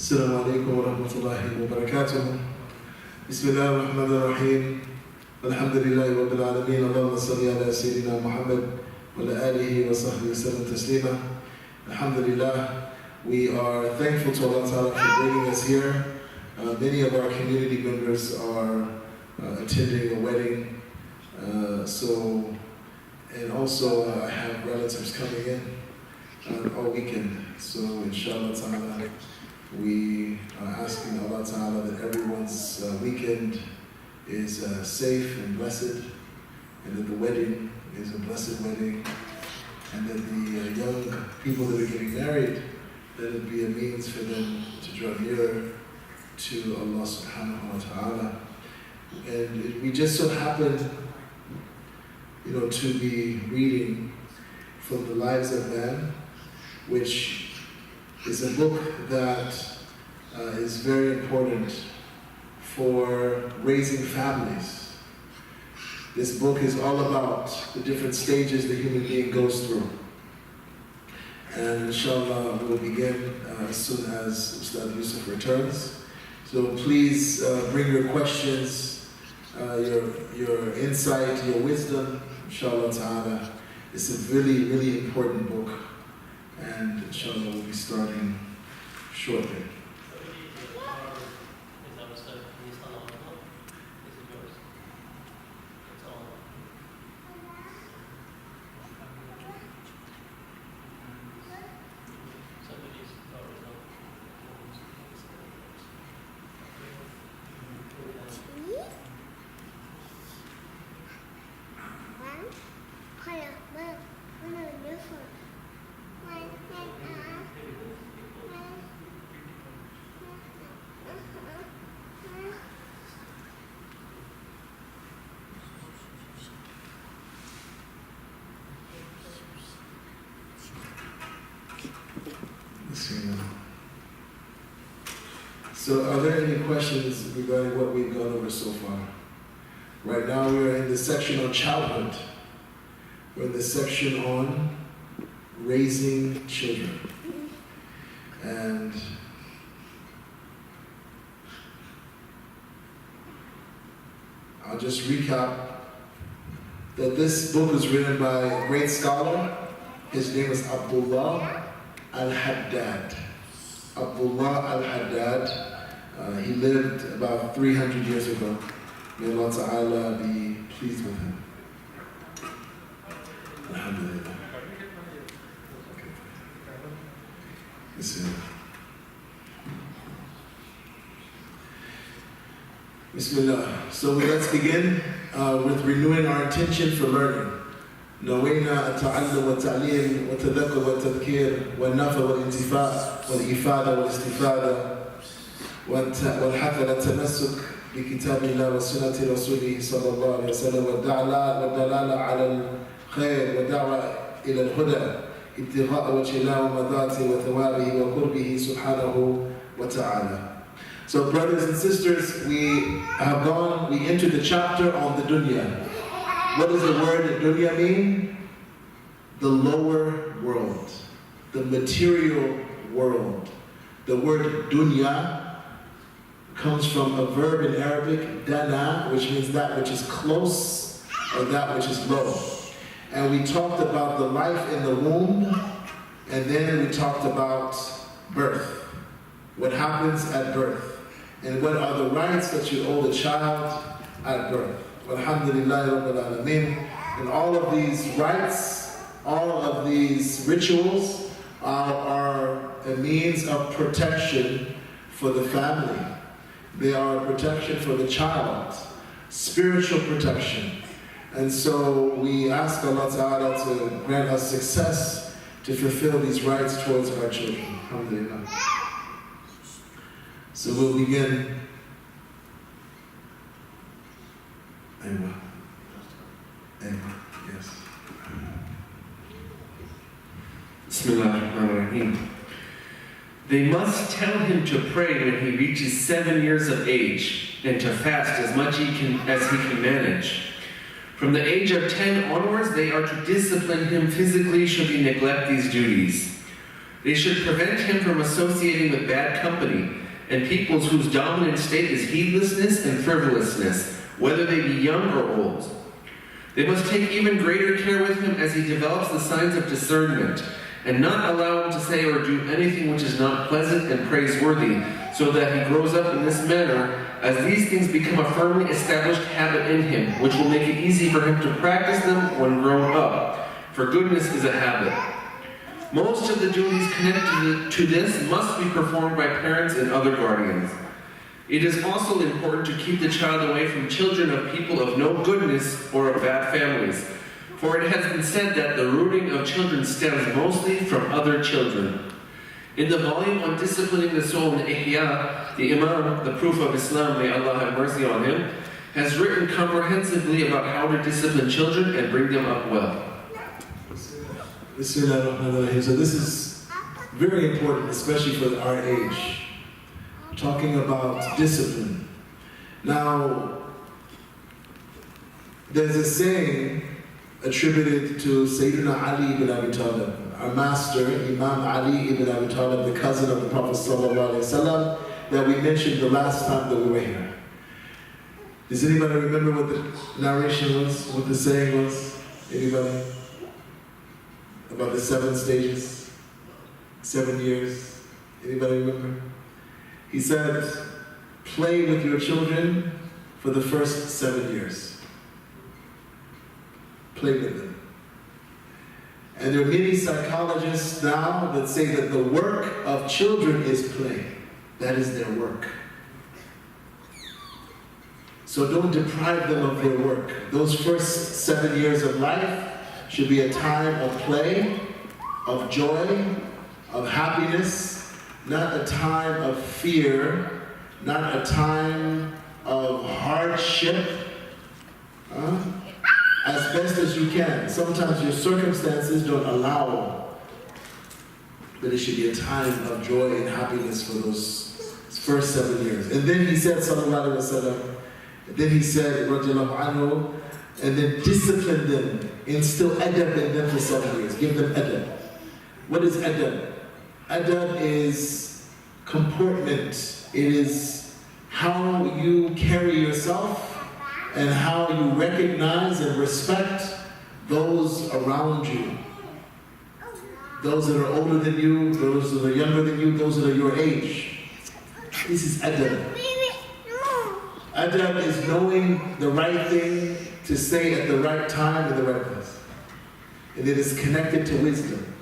السلام عليكم ورحمة الله وبركاته. بسم الله الرحمن الرحيم. الحمد لله رب العالمين. اللهم صل على سيدنا محمد وعلى آله وصحبه وسلم تسليما. Alhamdulillah, we are thankful to Allah Ta'ala for bringing us here. Many of our community members are attending a wedding. And also I have relatives coming in all weekend. So inshallah Ta'ala, we are asking Allah Ta'ala that everyone's weekend is safe and blessed, and that the wedding is a blessed wedding, and that the young people that are getting married, that it be a means for them to draw nearer to Allah Subhanahu wa Ta'ala. And we just so happen, to be reading from the Lives of Man, which is a book that is very important for raising families. This book is all about the different stages the human being goes through. And inshallah, we'll begin as soon as Ustad Yusuf returns. So please bring your questions, your insight, your wisdom, inshallah ta'ala. It's a really, really important book. And inshallah we'll be starting shortly. So are there any questions regarding what we've gone over so far? Right now we're in the section on childhood. We're in the section on raising children. And I'll just recap that this book was written by a great scholar. His name is Abdullah al-Haddad. Abdullah al-Haddad. He lived about 300 years ago. May Allah Ta'ala be pleased with him. Alhamdulillah. Okay. Bismillah. Bismillah. So let's begin with renewing our intention for learning. نوينا التعلم والتعليم والتذكر والتذكير والنفع والانتفاع والإفادة والاستفادة والحث على التمسك بكتاب الله وسنة رسوله صلى الله عليه وسلم والدلالة على الخير والدعوة إلى الهدى ابتغاء وجه الله ومرضاته وثوابه وقربه سبحانه وتعالى. So brothers and sisters, we entered the chapter on the dunya. What does the word dunya mean? The lower world, the material world. The word dunya comes from a verb in Arabic, dana, which means that which is close or that which is low. And we talked about the life in the womb, and then we talked about birth, what happens at birth, and what are the rights that you owe the child at birth. Alhamdulillah Rabbil Alameen. And all of these rights, all of these rituals are a means of protection for the family. They are protection for the child, spiritual protection. And so we ask Allah Ta'ala to grant us success to fulfill these rights towards our children. Alhamdulillah. So we'll begin. Aywa. Yes. Bismillahirrahmanirrahim. They must tell him to pray when he reaches 7 years of age and to fast as much as he can manage. From the age of 10 onwards, they are to discipline him physically should he neglect these duties. They should prevent him from associating with bad company and peoples whose dominant state is heedlessness and frivolousness, whether they be young or old. They must take even greater care with him as he develops the signs of discernment, and not allow him to say or do anything which is not pleasant and praiseworthy, so that he grows up in this manner, as these things become a firmly established habit in him, which will make it easy for him to practice them when grown up, for goodness is a habit. Most of the duties connected to this must be performed by parents and other guardians. It is also important to keep the child away from children of people of no goodness or of bad families, for it has been said that the rooting of children stems mostly from other children. In the volume on disciplining the soul in Ihya, the Imam, the Proof of Islam, may Allah have mercy on him, has written comprehensively about how to discipline children and bring them up well. So this is very important, especially for our age. Talking about discipline. Now, there's a saying attributed to Sayyidina Ali ibn Abi Talib, our master, Imam Ali ibn Abi Talib, the cousin of the Prophet ﷺ, that we mentioned the last time that we were here. Does anybody remember what the narration was, what the saying was? Anybody? About the 7 stages? 7 years? Anybody remember? He said, play with your children for the first 7 years. Play with them. And there are many psychologists now that say that the work of children is play. That is their work. So don't deprive them of their work. Those first 7 years of life should be a time of play, of joy, of happiness, not a time of fear, not a time of hardship. As best as you can. Sometimes your circumstances don't allow, but it should be a time of joy and happiness for those first 7 years. And then he said, sallallahu alaihi wasallam, then he said, radiallahu anhu, and then discipline them, instill adab in them for 7 years. Give them adab. What is adab? Adab is comportment. It is how you carry yourself and how you recognize and respect those around you. Those that are older than you, those that are younger than you, those that are your age. This is adab. Adab is knowing the right thing to say at the right time in the right place. And it is connected to wisdom.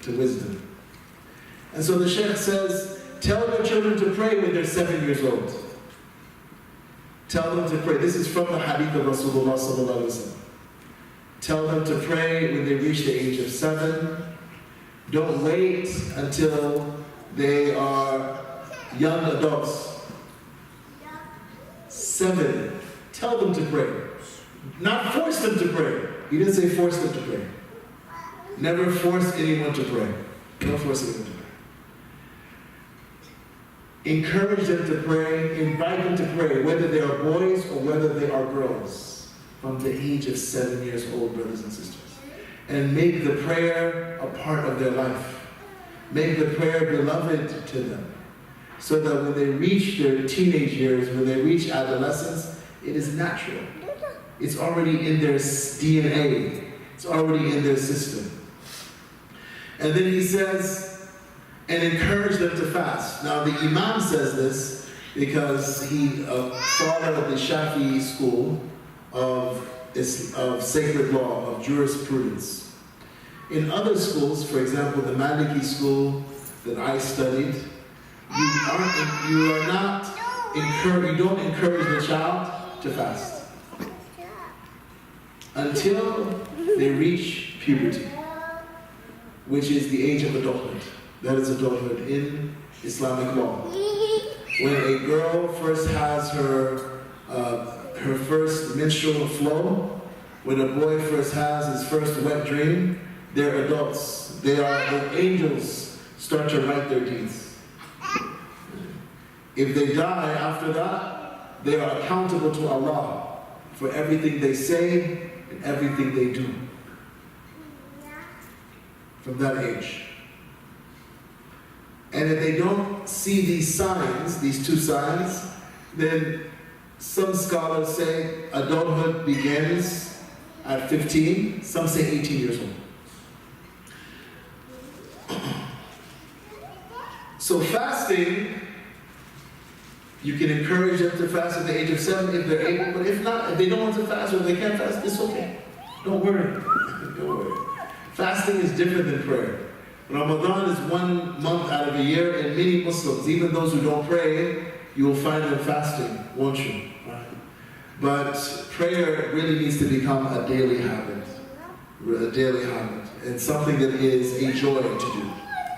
To wisdom. And so the Shaykh says, tell your children to pray when they're 7 years old. Tell them to pray. This is from the hadith of Rasulullah sallallahu alaihi wasallam. Tell them to pray when they reach the age of 7. Don't wait until they are young adults. 7. Tell them to pray. Not force them to pray. He didn't say force them to pray. Never force anyone to pray. Don't force anyone to pray. Encourage them to pray, invite them to pray, whether they are boys or whether they are girls, from the age of 7 years old, brothers and sisters. And make the prayer a part of their life. Make the prayer beloved to them, so that when they reach their teenage years, when they reach adolescence, it is natural. It's already in their DNA. It's already in their system. And then he says, and encourage them to fast. Now the Imam says this because he followed the Shafi'i school of sacred law, of jurisprudence. In other schools, for example, the Maliki school that I studied, you are not you don't encourage the child to fast until they reach puberty, which is the age of adulthood. That is adulthood in Islamic law. When a girl first has her first menstrual flow, when a boy first has his first wet dream, they're adults. The angels start to write their deeds. If they die after that, they are accountable to Allah for everything they say and everything they do. From that age. And if they don't see these signs, these two signs, then some scholars say adulthood begins at 15, some say 18 years old. So fasting, you can encourage them to fast at the age of 7 if they're able, but if not, if they don't want to fast or they can't fast, it's okay. Don't worry. Don't worry. Fasting is different than prayer. Ramadan is 1 month out of the year, and many Muslims, even those who don't pray, you will find them fasting, won't you? But prayer really needs to become a daily habit. A daily habit. And something that is a joy to do,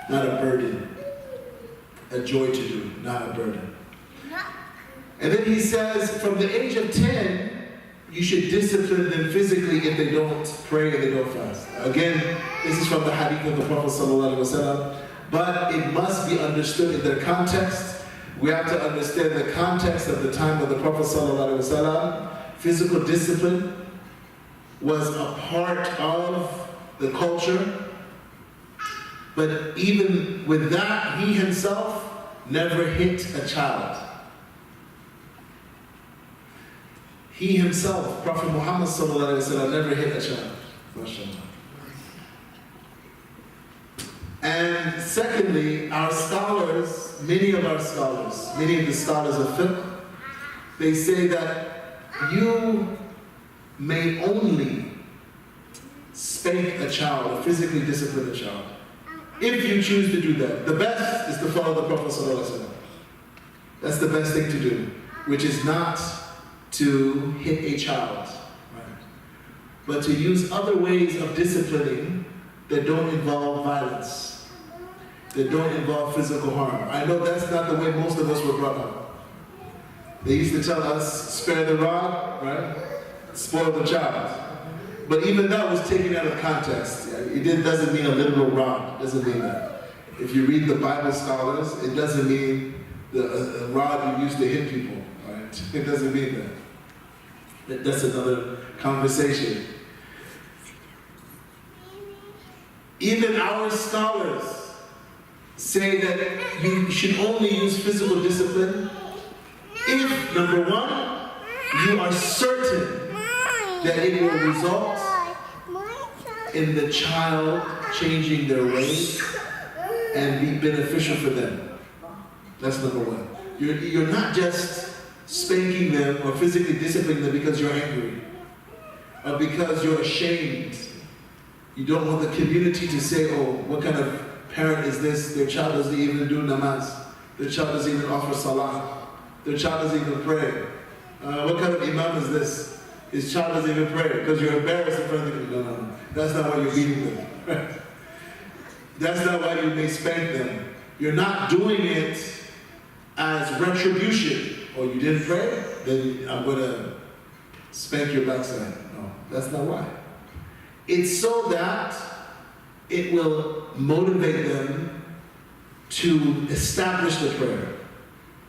not a burden. A joy to do, not a burden. And then he says, from the age of 10, you should discipline them physically if they don't pray and they don't fast. Again, this is from the hadith of the Prophet ﷺ, but it must be understood in their context. We have to understand the context of the time of the Prophet ﷺ. Physical discipline was a part of the culture, but even with that, he himself never hit a child. He himself, Prophet Muhammad ﷺ, never hit a child. MashaAllah. And secondly, our scholars, many of the scholars of fiqh, they say that you may only spank a child or physically discipline a child if you choose to do that. The best is to follow the Prophet ﷺ. That's the best thing to do, which is not to hit a child, right? But to use other ways of disciplining that don't involve violence, that don't involve physical harm. I know that's not the way most of us were brought up. They used to tell us, spare the rod, right? Spoil the child. But even that was taken out of context. It doesn't mean a literal rod. It doesn't mean that. If you read the Bible scholars, it doesn't mean a rod you use to hit people. Right? It doesn't mean that. That's another conversation. Even our scholars say that you should only use physical discipline if, number one, you are certain that it will result in the child changing their ways and be beneficial for them. That's number one. You're not just spanking them or physically disciplining them because you're angry or because you're ashamed. You don't want the community to say, oh, what kind of parent is this? Their child doesn't even do namaz. Their child doesn't even offer salah. Their child doesn't even pray. What kind of imam is this? His child doesn't even pray because you're embarrassed in front of them. No. That's not why you're beating them. That's not why you may spank them. You're not doing it as retribution. Oh, you didn't pray? Then I'm going to spank your backside. No, that's not why. It's so that it will motivate them to establish the prayer.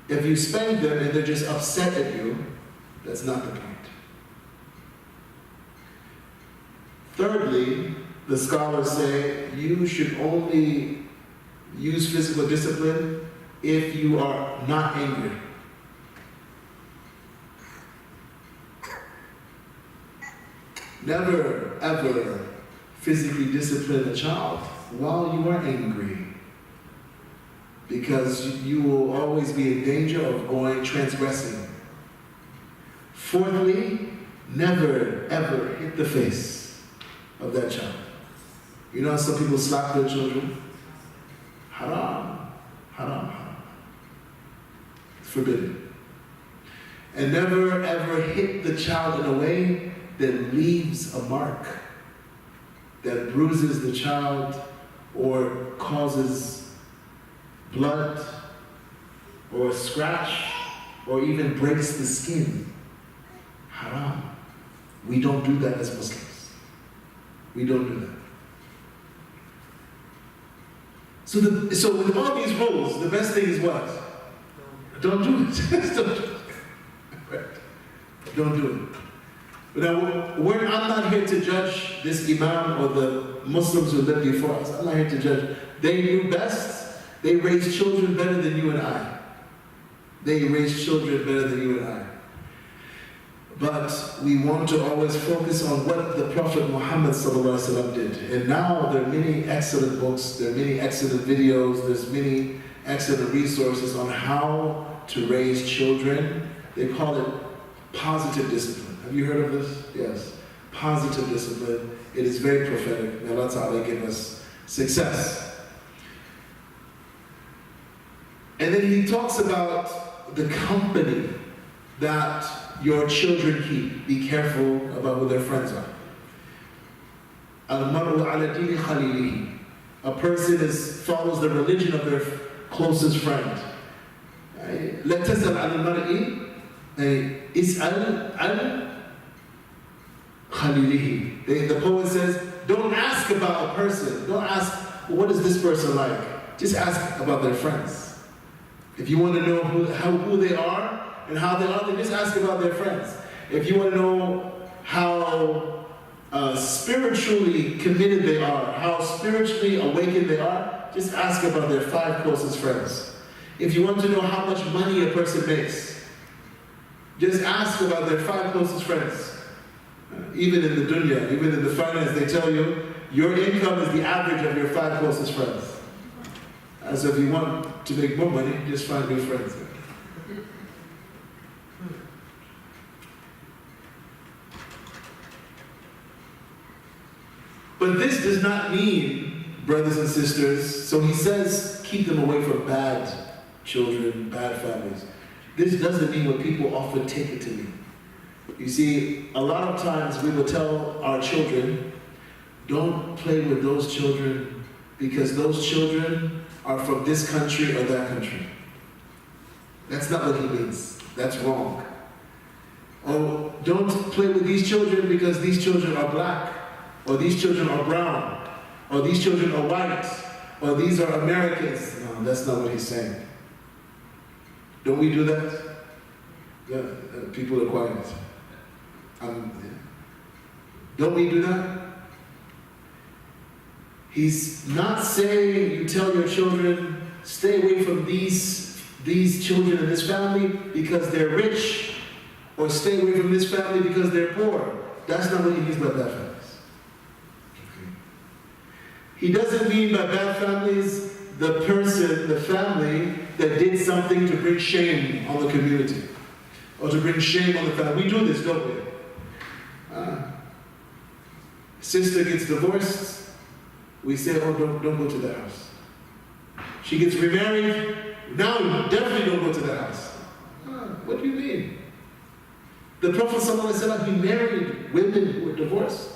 If you spank them and they're just upset at you, that's not the point. Thirdly, the scholars say you should only use physical discipline if you are not angry. Never, ever physically discipline a child while you are angry, because you will always be in danger of transgressing. Fourthly, never, ever hit the face of that child. You know how some people slap their children? Haram, haram, haram. It's forbidden. And never ever hit the child in a way that leaves a mark, that bruises the child or causes blood or a scratch or even breaks the skin. Haram. We don't do that as Muslims. We don't do that. So with all these rules, the best thing is what? Don't do it. Don't do it. Right. Don't do it. Now, I'm not here to judge this Imam or the Muslims who lived before us. I'm not here to judge. They knew best. They raised children better than you and I. They raised children better than you and I. But we want to always focus on what the Prophet Muhammad ﷺ did. And now there are many excellent books, there are many excellent videos, there's many excellent resources on how to raise children. They call it positive discipline. Have you heard of this? Yes. Positive discipline. It is very prophetic. May Allah Ta'ala give us success. And then he talks about the company that your children keep. Be careful about who their friends are. Al-mar'u ala dini khalilihi. A person follows the religion of their closest friend. لا تسأل عن المرء اسأل عن خليله. The poet says, don't ask about a person. Don't ask, what is this person like? Just ask about their friends. If you want to know who they are and how they are, then just ask about their friends. If you want to know how spiritually committed they are, how spiritually awakened they are, just ask about their 5 closest friends. If you want to know how much money a person makes, just ask about their 5 closest friends. Even in the dunya, even in the finance, they tell you, your income is the average of your 5 closest friends. So if you want to make more money, just find new friends. But this does not mean, brothers and sisters, so he says, keep them away from bad children, bad families. This doesn't mean what people often take it to mean. You see, a lot of times we will tell our children, don't play with those children because those children are from this country or that country. That's not what he means. That's wrong. Or don't play with these children because these children are black, or these children are brown, or these children are white, or these are Americans. No, that's not what he's saying. Don't we do that? Yeah, people are quiet. Don't we do that? He's not saying you tell your children, stay away from these children in this family because they're rich, or stay away from this family because they're poor. That's not what he means by bad families. Okay. He doesn't mean by bad families the person, the family that did something to bring shame on the community or to bring shame on the family. We do this, don't we? Sister gets divorced, we say, oh, don't go to that house. She gets remarried, now definitely don't go to that house. What do you mean? The Prophet ﷺ, he married women who were divorced.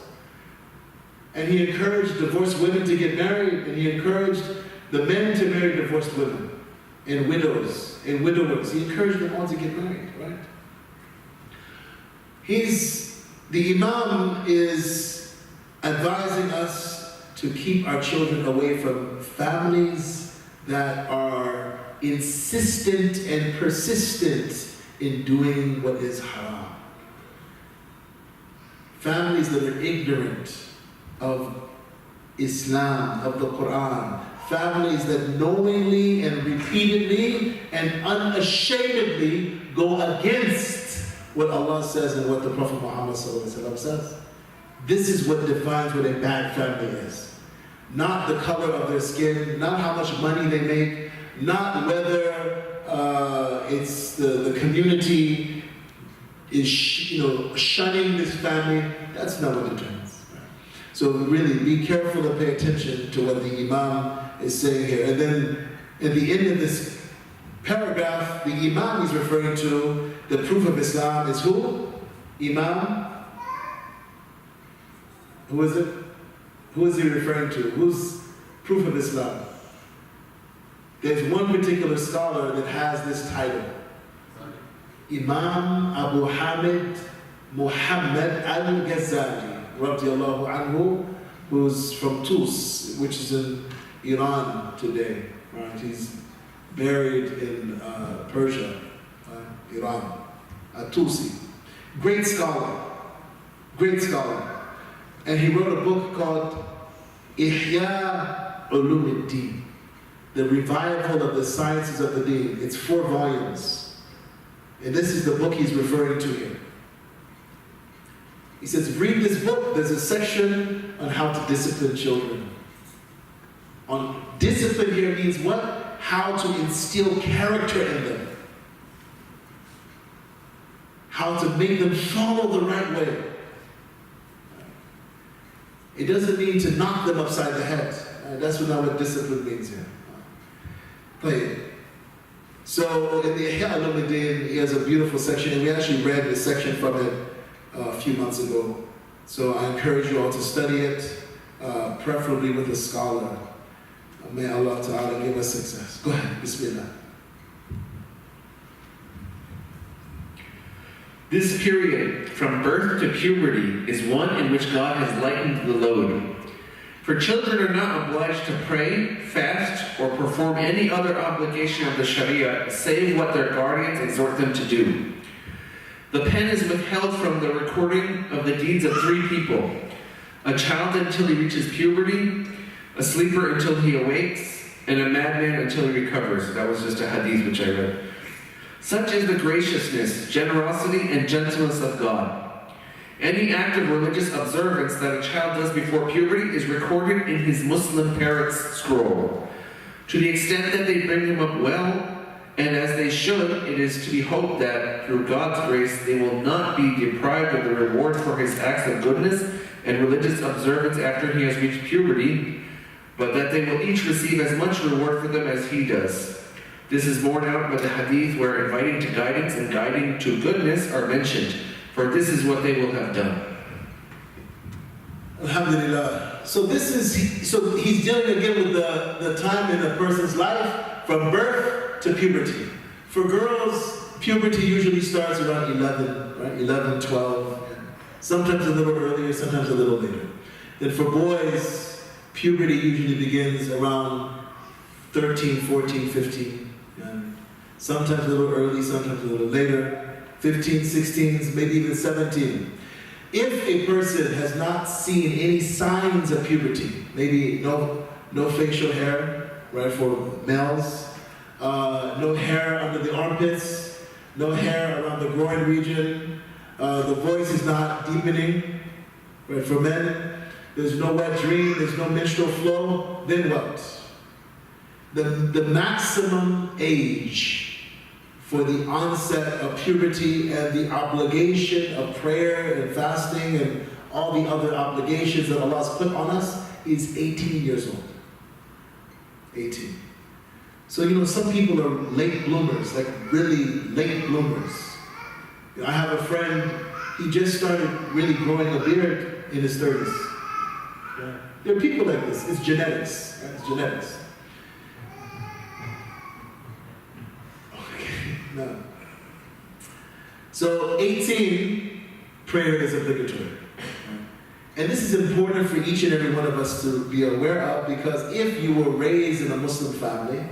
And he encouraged divorced women to get married, and he encouraged the men to marry divorced women, and widows, and widowers. He encouraged them all to get married, right? The Imam is advising us to keep our children away from families that are insistent and persistent in doing what is haram. Families that are ignorant of Islam, of the Quran. Families that knowingly and repeatedly and unashamedly go against what Allah says and what the Prophet Muhammad says. This is what defines what a bad family is. Not the color of their skin, not how much money they make, not whether it's the community is shunning this family. That's not what determines. So really be careful and pay attention to what the Imam is saying here. And then at the end of this paragraph, the Imam he's referring to, the proof of Islam is who? Imam? Who is it? Who is he referring to? Who's proof of Islam? There's one particular scholar that has this title. Imam Abu Hamid Muhammad al-Ghazali, radiallahu anhu, who's from Tus, which is in Iran today. Right? He's buried in Persia, Iran, at Tusi. Great scholar, great scholar. And he wrote a book called Ihya Ulumuddin, the revival of the sciences of the deen. It's 4 volumes. And this is the book he's referring to here. He says, read this book. There's a section on how to discipline children. On discipline here means what? How to instill character in them. How to make them follow the right way. It doesn't mean to knock them upside the head. That's not what discipline means here. Play it. So in the Ihya Ulumuddin, he has a beautiful section, and we actually read a section from it a few months ago. So I encourage you all to study it, preferably with a scholar. May Allah Ta'ala give us success. Go ahead, Bismillah. This period, from birth to puberty, is one in which God has lightened the load. For children are not obliged to pray, fast, or perform any other obligation of the Sharia, save what their guardians exhort them to do. The pen is withheld from the recording of the deeds of 3 people: a child until he reaches puberty, a sleeper until he awakes, and a madman until he recovers. That was just a hadith which I read. Such is the graciousness, generosity, and gentleness of God. Any act of religious observance that a child does before puberty is recorded in his Muslim parents' scroll. To the extent that they bring him up well, and as they should, it is to be hoped that, through God's grace, they will not be deprived of the reward for his acts of goodness and religious observance after he has reached puberty, but that they will each receive as much reward for them as he does. This is borne out by the hadith where inviting to guidance and guiding to goodness are mentioned, for this is what they will have done. Alhamdulillah. So he's dealing again with the time in a person's life from birth to puberty. For girls, puberty usually starts around 11, right? 11, 12. Sometimes a little earlier, sometimes a little later. Then for boys, puberty usually begins around 13, 14, 15. Sometimes a little early, sometimes a little later. 15, 16, maybe even 17. If a person has not seen any signs of puberty, maybe no facial hair, right, for males, no hair under the armpits, no hair around the groin region, the voice is not deepening, right, for men, there's no wet dream, there's no menstrual flow, then what? The maximum age for the onset of puberty and the obligation of prayer and fasting and all the other obligations that Allah has put on us is 18 years old. 18. So, some people are late bloomers, like really late bloomers. I have a friend, he just started really growing a beard in his 30s. Yeah. There are people like this. It's genetics. Right? It's genetics. No. So 18, prayer is obligatory. And this is important for each and every one of us to be aware of, because if you were raised in a Muslim family,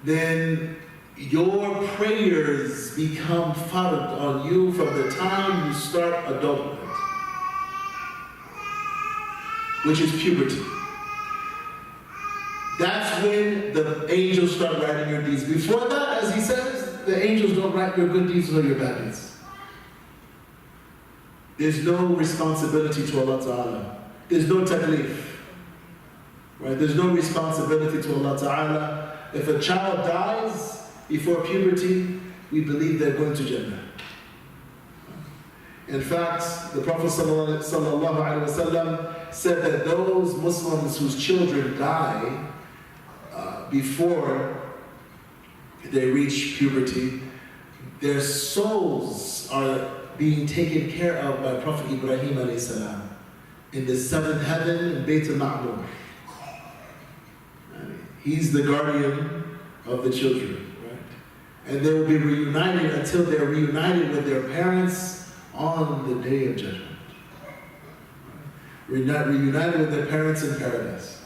then your prayers become fard on you from the time you start adulthood, which is puberty. That's when the angels start writing your deeds. Before that, as he says, the angels don't write your good deeds or your bad deeds. There's no responsibility to Allah Ta'ala. There's no taklif. Right? There's no responsibility to Allah Ta'ala. If a child dies before puberty, we believe they're going to Jannah. In fact, the Prophet ﷺ said that those Muslims whose children die before they reach puberty, their souls are being taken care of by Prophet Ibrahim alayhi salam in the seventh heaven in Bayt al-Ma'mur. He's the guardian of the children, right? And they will be reunited until they're reunited with their parents on the Day of Judgment. Reunited with their parents in paradise.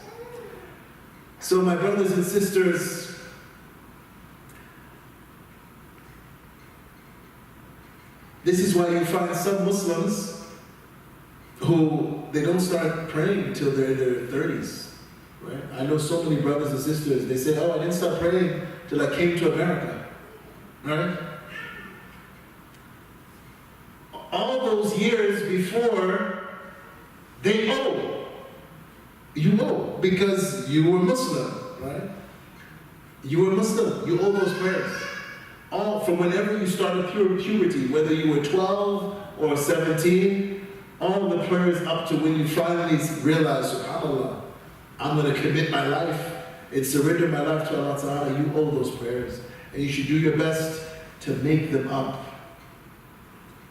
So my brothers and sisters, this is why you find some Muslims who they don't start praying until they're in their 30s. Right? I know so many brothers and sisters, they say, oh, I didn't start praying till I came to America. Right? All those years before, they owe. You owe because you were Muslim, right? You were Muslim. You owe those prayers. All from whenever you started puberty, whether you were 12 or 17, all the prayers up to when you finally realize, SubhanAllah, I'm going to commit my life and surrender my life to Allah Ta'ala. You owe those prayers. And you should do your best to make them up.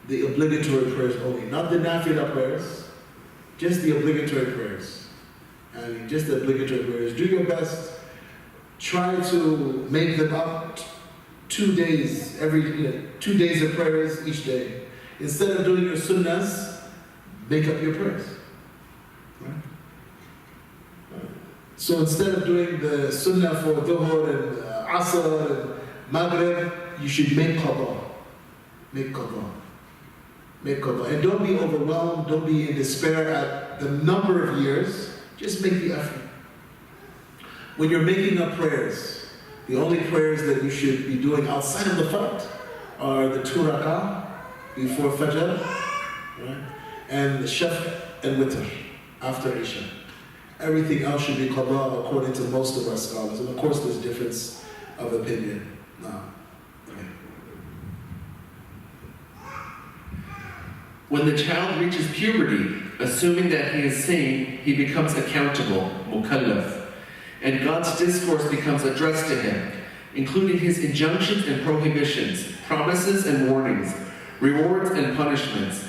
The obligatory prayers only, not the nafilah prayers, just the obligatory prayers. And just the obligatory prayers. Do your best. Try to make them up 2 days, 2 days of prayers each day. Instead of doing your sunnahs, make up your prayers. Right? So instead of doing the sunnah for dhuhr and asr and maghrib, you should make qada. Make qada. Make qada. And don't be overwhelmed, don't be in despair at the number of years. Just make the effort. When you're making up prayers, the only prayers that you should be doing outside of the fard are the 2 rak'ah before Fajr, right? And the Shafq and Witr after Isha. Everything else should be qada according to most of our scholars. And of course there's difference of opinion. No. Okay. When the child reaches puberty, assuming that he is sane, he becomes accountable, mukallaf, and God's discourse becomes addressed to him, including his injunctions and prohibitions, promises and warnings, rewards and punishments.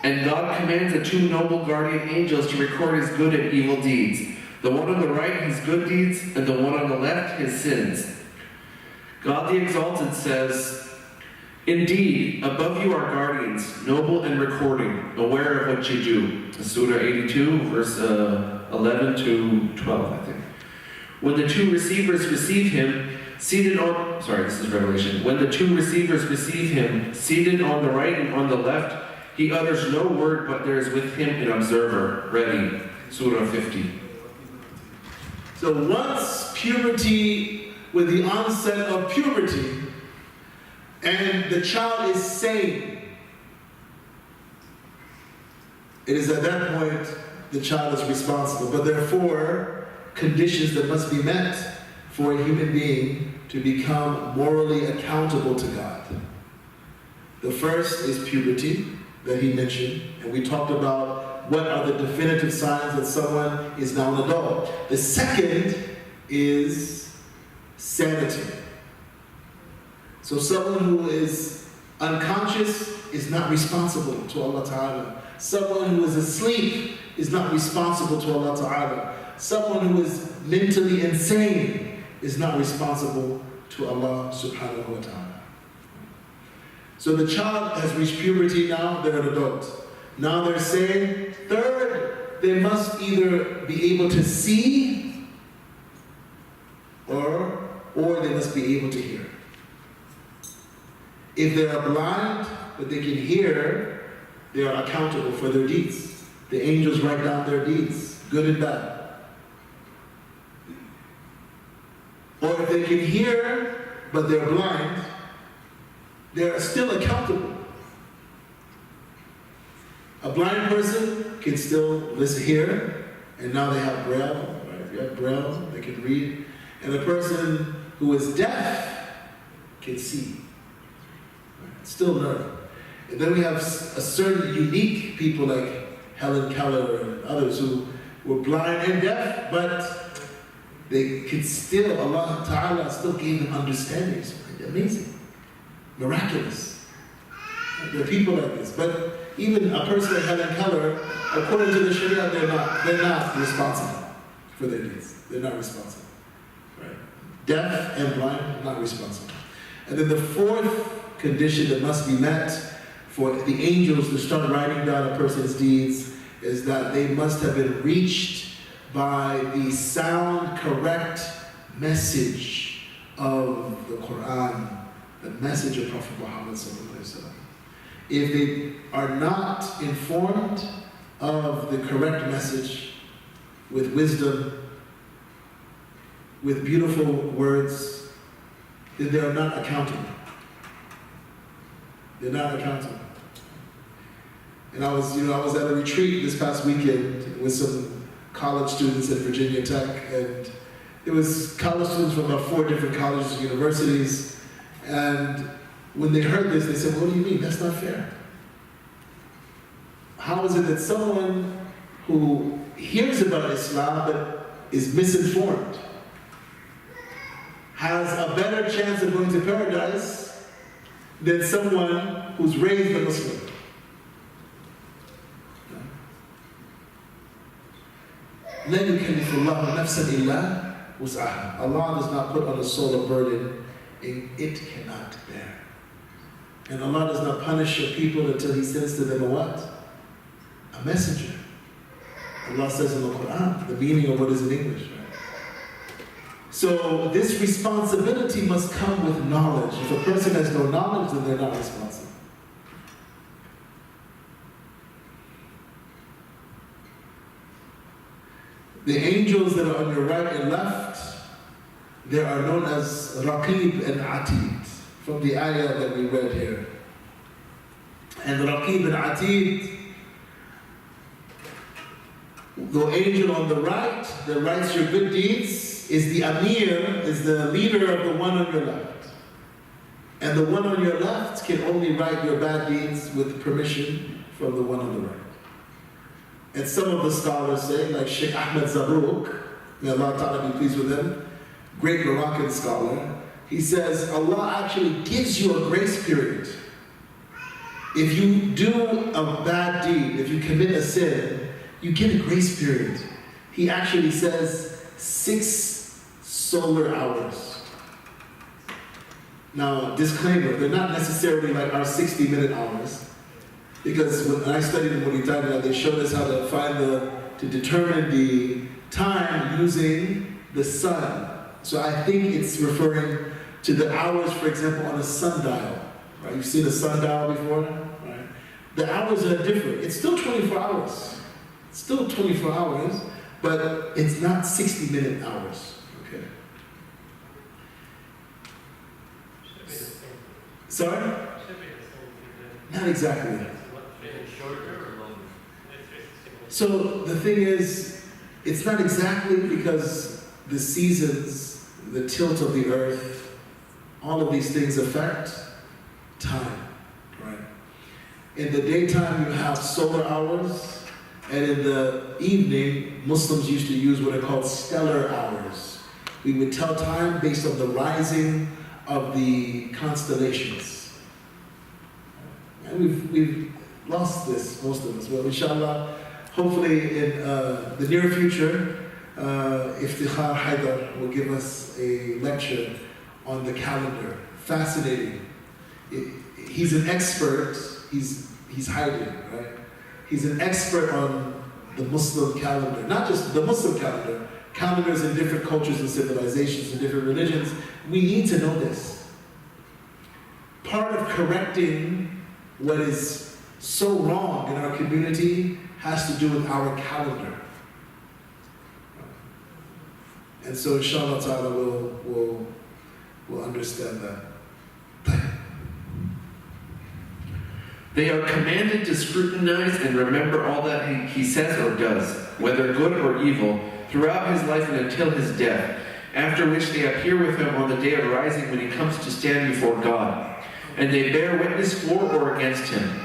And God commands the 2 noble guardian angels to record his good and evil deeds. The one on the right, his good deeds, and the one on the left, his sins. God the Exalted says, indeed, above you are guardians, noble and recording, aware of what you do. Surah 82, verse 11 to 12, I think. When the 2 receivers receive him, seated on... Sorry, this is Revelation. When the 2 receivers receive him, seated on the right and on the left, he utters no word, but there is with him an observer, ready. Surah 50. So once puberty, with the onset of puberty, and the child is sane, it is at that point the child is responsible. But there are 4 conditions that must be met for a human being to become morally accountable to God. The first is puberty that he mentioned, and we talked about what are the definitive signs that someone is now an adult. The second is sanity. So someone who is unconscious is not responsible to Allah Ta'ala. Someone who is asleep is not responsible to Allah Ta'ala. Someone who is mentally insane is not responsible to Allah Subhanahu wa Ta'ala. So the child has reached puberty now, they're an adult. Now they're saying, third, they must either be able to see or they must be able to hear. If they are blind, but they can hear, they are accountable for their deeds. The angels write down their deeds, good and bad. Or if they can hear, but they're blind, they are still accountable. A blind person can still listen, hear, and now they have Braille, right? If you have Braille, they can read. And a person who is deaf can see. Right? Still learning. And then we have a certain unique people like Helen Keller and others who were blind and deaf, but they could still, Allah Ta'ala still gave them understanding. amazing, miraculous. There are people like this. But even a person like Helen Keller, according to the Sharia, they're not responsible for their deeds. They're not responsible. Right? Deaf and blind, not responsible. And then the fourth condition that must be met for the angels to start writing down a person's deeds is that they must have been reached by the sound, correct message of the Quran, the message of Prophet Muhammad sallallahu alaihi wasallam. If they are not informed of the correct message with wisdom, with beautiful words, then they are not accountable. They're not accountable. And I was at a retreat this past weekend with some college students at Virginia Tech, and it was college students from about 4 different colleges and universities. And when they heard this, they said, "What do you mean? That's not fair. How is it that someone who hears about Islam but is misinformed has a better chance of going to paradise than someone who's raised a Muslim?" لَا يُكَلِّفُ اللَّهُ نَفْسًا إِلَّا وُسْعَهَا. Allah does not put on a soul a burden it cannot bear. And Allah does not punish a people until He sends to them a what? A messenger. Allah says in the Quran, the meaning of what is in English, right? So this responsibility must come with knowledge. If a person has no knowledge, then they're not responsible. The angels that are on your right and left, they are known as Raqib and Atid, from the ayah that we read here. And Raqib and Atid, the angel on the right that writes your good deeds is the Amir, is the leader of the one on your left. And the one on your left can only write your bad deeds with permission from the one on the right. And some of the scholars say, like Shaykh Ahmed Zarruq, may Allah Ta'ala be pleased with him, great Moroccan scholar, he says Allah actually gives you a grace period. If you do a bad deed, if you commit a sin, you get a grace period. He actually says 6 solar hours. Now, disclaimer, they're not necessarily like our 60-minute hours. Because when I studied in Mauritania, they showed us how to determine the time using the sun. So I think it's referring to the hours, for example, on a sundial. Right? You've seen a sundial before, right? The hours are different. It's still 24 hours. It's still 24 hours, but it's not 60-minute hours. Okay. Sorry? Not exactly. So the thing is, it's not exactly because the seasons, the tilt of the earth, all of these things affect time, right? In the daytime you have solar hours, and in the evening, Muslims used to use what are called stellar hours. We would tell time based on the rising of the constellations. And we've lost this, most of us. Well, inshallah, hopefully in the near future, Iftikhar Haidar will give us a lecture on the calendar. Fascinating. He's an expert. He's hiding, right? He's an expert on the Muslim calendar. Not just the Muslim calendar, calendars in different cultures and civilizations and different religions. We need to know this. Part of correcting what is so wrong in our community has to do with our calendar. And so inshallah ta'ala we'll understand that. They are commanded to scrutinize and remember all that he says or does, whether good or evil, throughout his life and until his death, after which they appear with him on the day of rising when he comes to stand before God. And they bear witness for or against him.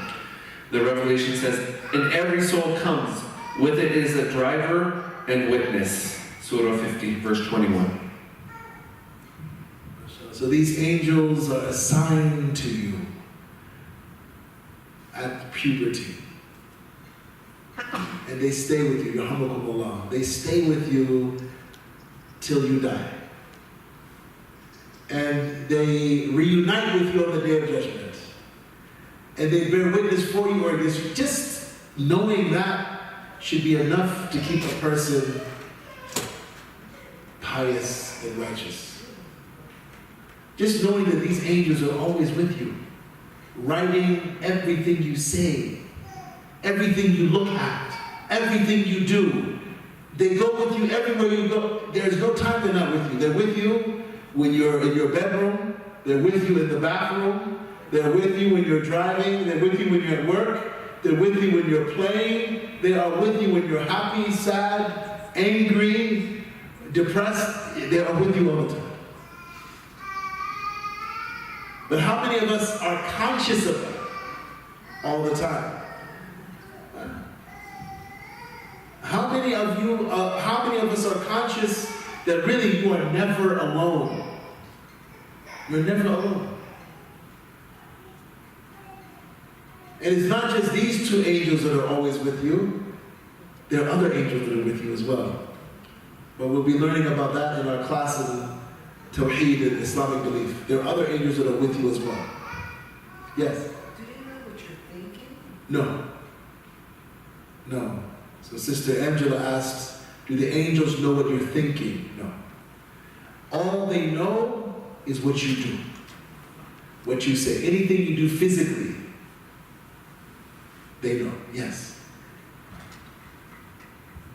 The Revelation says, and every soul comes, with it is a driver and witness. Surah 50, verse 21. So these angels are assigned to you at puberty. And they stay with you, yarhamukumullah. They stay with you till you die. And they reunite with you on the Day of Judgment. And they bear witness for you or against you. Just knowing that should be enough to keep a person pious and righteous. Just knowing that these angels are always with you, writing everything you say, everything you look at, everything you do. They go with you everywhere you go. There's no time they're not with you. They're with you when you're in your bedroom. They're with you in the bathroom. They're with you when you're driving. They're with you when you're at work. They're with you when you're playing. They are with you when you're happy, sad, angry, depressed. They are with you all the time. But how many of us are conscious of them all the time? How many of us are conscious that really you are never alone? You're never alone. And it's not just these two angels that are always with you. There are other angels that are with you as well. But we'll be learning about that in our class in Tawheed and Islamic belief. There are other angels that are with you as well. Yes? Do they know what you're thinking? No. No. So Sister Angela asks, do the angels know what you're thinking? No. All they know is what you do. What you say. Anything you do physically, they know. Yes.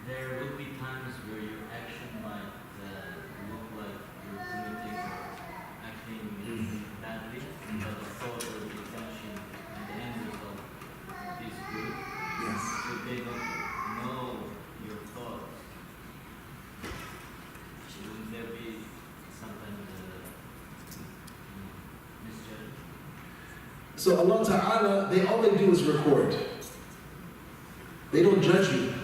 There will be times where your action might look like you're committing or acting badly, but the thought or the intention and the end result is good. Yes. If they don't know your thoughts, wouldn't there be sometimes misjudgment? So Allah Ta'ala, all they do is record. They don't judge you.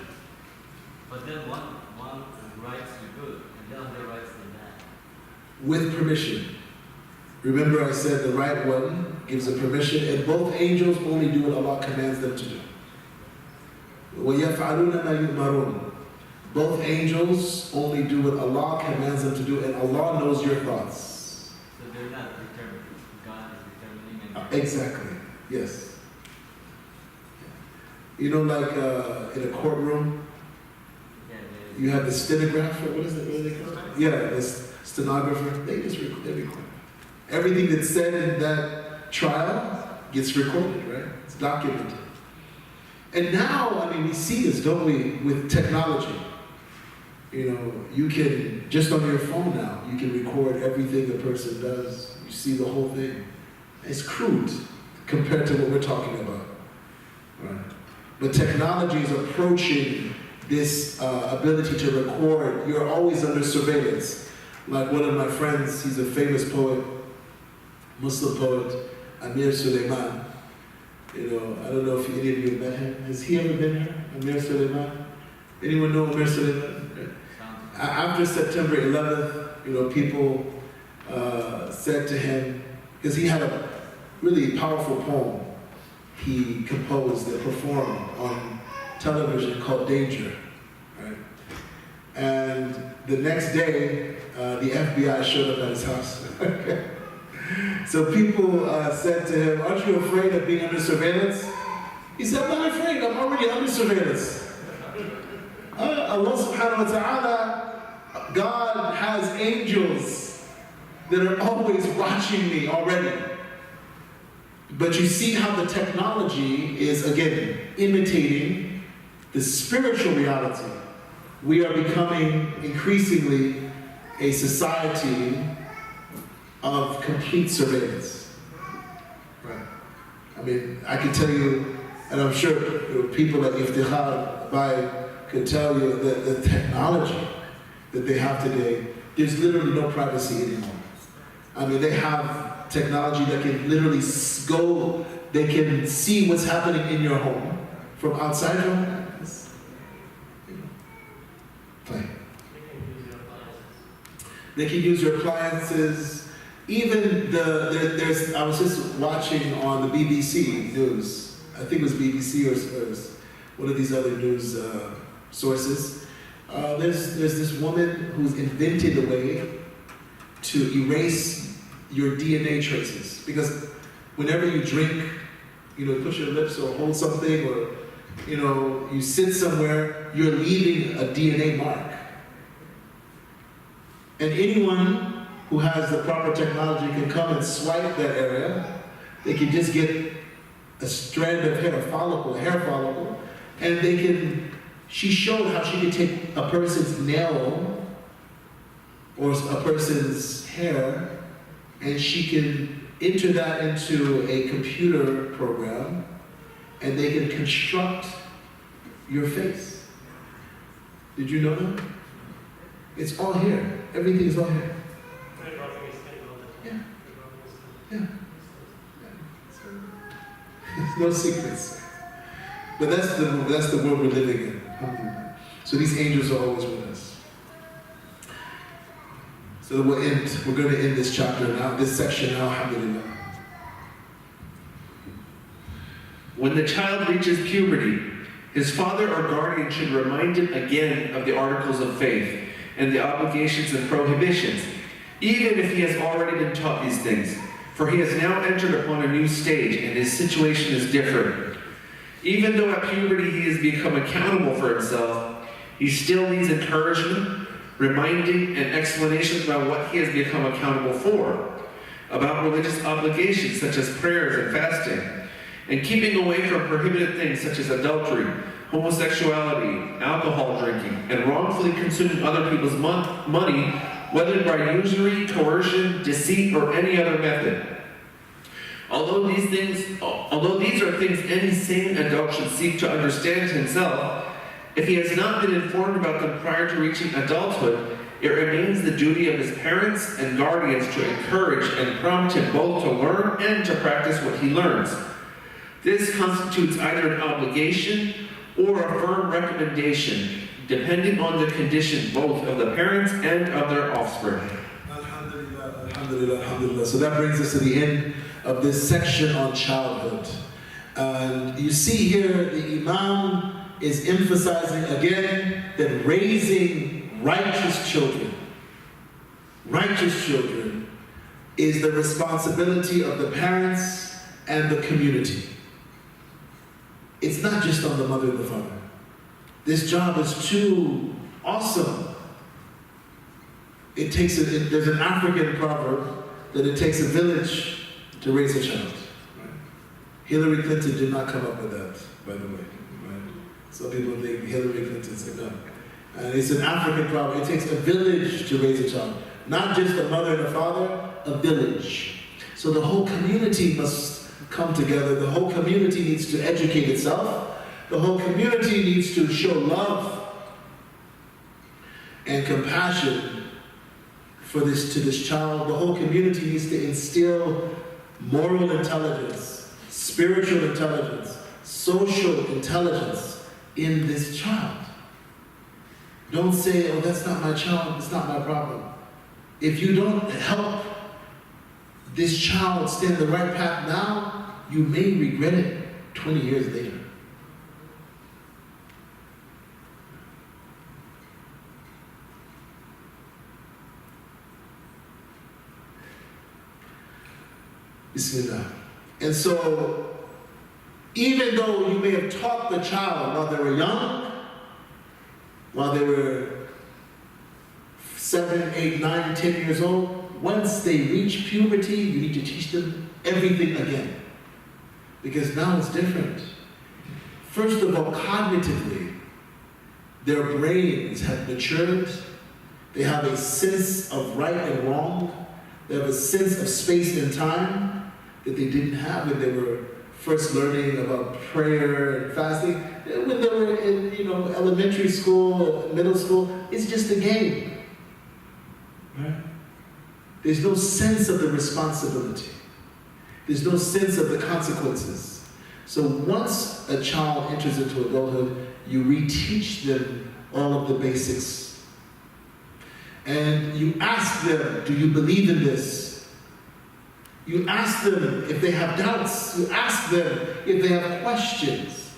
But then one writes the good and the other writes the bad. With permission. Remember I said the right one gives a permission, and both angels only do what Allah commands them to do. وَيَفْعَلُونَ مَا يُؤْمَرُونَ. Both angels only do what Allah commands them to do, and Allah knows your thoughts. So they're not determined. God is determining. And Exactly. Yes. You know, like in a courtroom, you have the stenographer. What is it? What do they call it? Yeah, the stenographer. They record. Everything that's said in that trial gets recorded, right? It's documented. And now, I mean, we see this, don't we, with technology. You know, you can, just on your phone now, you can record everything a person does. You see the whole thing. It's crude compared to what we're talking about, right? But technology is approaching this ability to record. You're always under surveillance. Like one of my friends, he's a famous poet, Muslim poet, Amir Suleiman. You know, I don't know if any of you have met him. Has he ever been here, Amir Suleiman? Anyone know Amir Suleiman? After September 11th, you know, people said to him, because he had a really powerful poem he composed and performed on television called Danger, right? And the next day, the FBI showed up at his house. So people said to him, aren't you afraid of being under surveillance? He said, I'm not afraid, I'm already under surveillance. Allah subhanahu wa ta'ala, God has angels that are always watching me already. But you see how the technology is, again, imitating the spiritual reality. We are becoming increasingly a society of complete surveillance. Right. I mean, I can tell you, and I'm sure people like Iftikhar Bai could tell you that the technology that they have today, there's literally no privacy anymore. I mean, they have technology that can literally go, they can see what's happening in your home from outside your home. Play. They can use your appliances. Even I was just watching on the BBC News, I think it was BBC or one of these other news sources. There's this woman who's invented a way to erase your DNA traces. Because whenever you drink, push your lips or hold something, or, you sit somewhere, you're leaving a DNA mark. And anyone who has the proper technology can come and swipe that area. They can just get a strand of hair, a hair follicle, and she showed how she could take a person's nail or a person's hair, and she can enter that into a computer program, and they can construct your face. Did you know that? It's all here. Everything is all here. Yeah. No secrets. But that's the world we're living in. So these angels are always with us. So we're going to end this chapter now, this section now, alhamdulillah. When the child reaches puberty, his father or guardian should remind him again of the articles of faith and the obligations and prohibitions, even if he has already been taught these things. For he has now entered upon a new stage, and his situation is different. Even though at puberty he has become accountable for himself, he still needs encouragement, reminding, and explanations about what he has become accountable for, about religious obligations such as prayers and fasting, and keeping away from prohibited things such as adultery, homosexuality, alcohol drinking, and wrongfully consuming other people's money, whether by usury, coercion, deceit, or any other method. Although these are things any sane adult should seek to understand himself, if he has not been informed about them prior to reaching adulthood, it remains the duty of his parents and guardians to encourage and prompt him both to learn and to practice what he learns. This constitutes either an obligation or a firm recommendation, depending on the condition both of the parents and of their offspring. Alhamdulillah, alhamdulillah, alhamdulillah. So that brings us to the end of this section on childhood. And you see here the Imam is emphasizing again that raising righteous children is the responsibility of the parents and the community. It's not just on the mother and the father. This job is too awesome. There's an African proverb that it takes a village to raise a child. Right? Hillary Clinton did not come up with that, by the way. Right? Some people think Hillary Clinton said no. And it's an African proverb. It takes a village to raise a child. Not just a mother and a father, a village. So the whole community must come together. The whole community needs to educate itself. The whole community needs to show love and compassion to this child. The whole community needs to instill moral intelligence, spiritual intelligence, social intelligence in this child. Don't say, oh, that's not my child, it's not my problem. If you don't help this child stay on the right path now, you may regret it 20 years later. Bismillah. And so, even though you may have taught the child while they were young, while they were 7, 8, 9, 10 years old, once they reach puberty, you need to teach them everything again. Because now it's different. First of all, cognitively, their brains have matured. They have a sense of right and wrong. They have a sense of space and time that they didn't have when they were first learning about prayer and fasting. When they were in, elementary school, middle school, it's just a game. Right? There's no sense of the responsibility. There's no sense of the consequences. So once a child enters into adulthood, you reteach them all of the basics. And you ask them, do you believe in this? You ask them if they have doubts. You ask them if they have questions.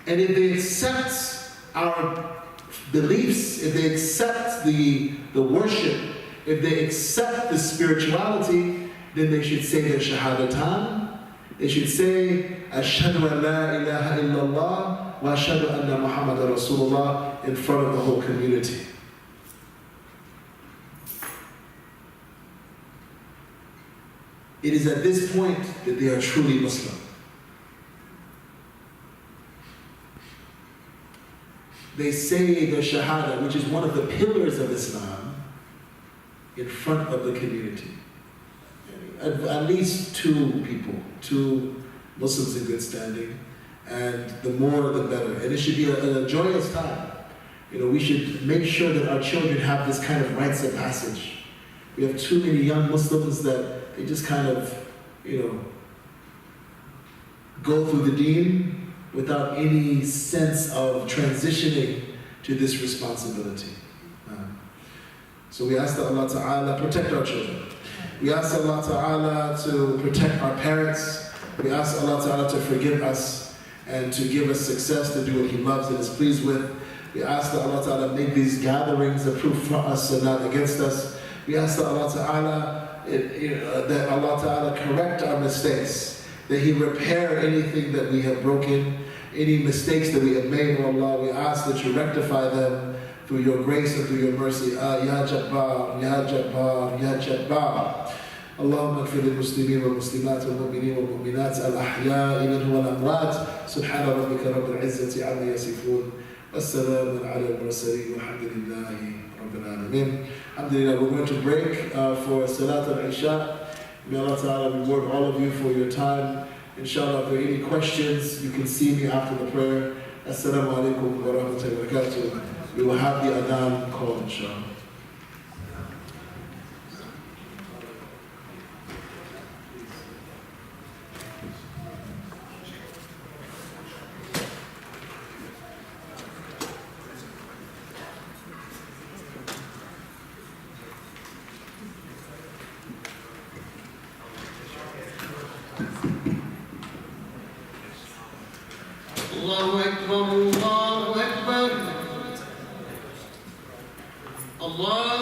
And if they accept our beliefs, if they accept the worship, if they accept the spirituality, then they should say their shahadatan. They should say, Ashhadu an la ilaha illallah wa ashhadu anna Muhammadan Rasulullah in front of the whole community. It is at this point that they are truly Muslim. They say their shahada, which is one of the pillars of Islam, in front of the community. At least two people, two Muslims in good standing, and the more the better. And it should be a joyous time. We should make sure that our children have this kind of rites of passage. We have too many young Muslims that they just kind of, go through the deen without any sense of transitioning to this responsibility. So we ask that Allah Ta'ala protect our children. We ask Allah Ta'ala to protect our parents. We ask Allah Ta'ala to forgive us and to give us success to do what He loves and is pleased with. We ask that Allah Ta'ala make these gatherings a proof for us and not against us. We ask that Allah Ta'ala correct our mistakes, that He repair anything that we have broken, any mistakes that we have made, oh Allah. We ask that you rectify them through your grace and through your mercy. Ya Jabbar, Ya Jabbar, Ya Jabbar. اللهم اغفر للمسلمين والمسلمات والمؤمنين والمؤمنات الأحياء منهم والأموات سبحان ربك رب العزة عما يصفون والسلام على المرسلين والحمد لله رب العالمين. Alhamdulillah, we're going to break for Salat al-Isha. May Allah Ta'ala reward all of you for your time. Inshallah, if there are any questions, you can see me after the prayer. Assalamu alaikum wa rahmatullahi wa barakatuh. We will have the adhan called, inshallah. الله أكبر الله أكبر الله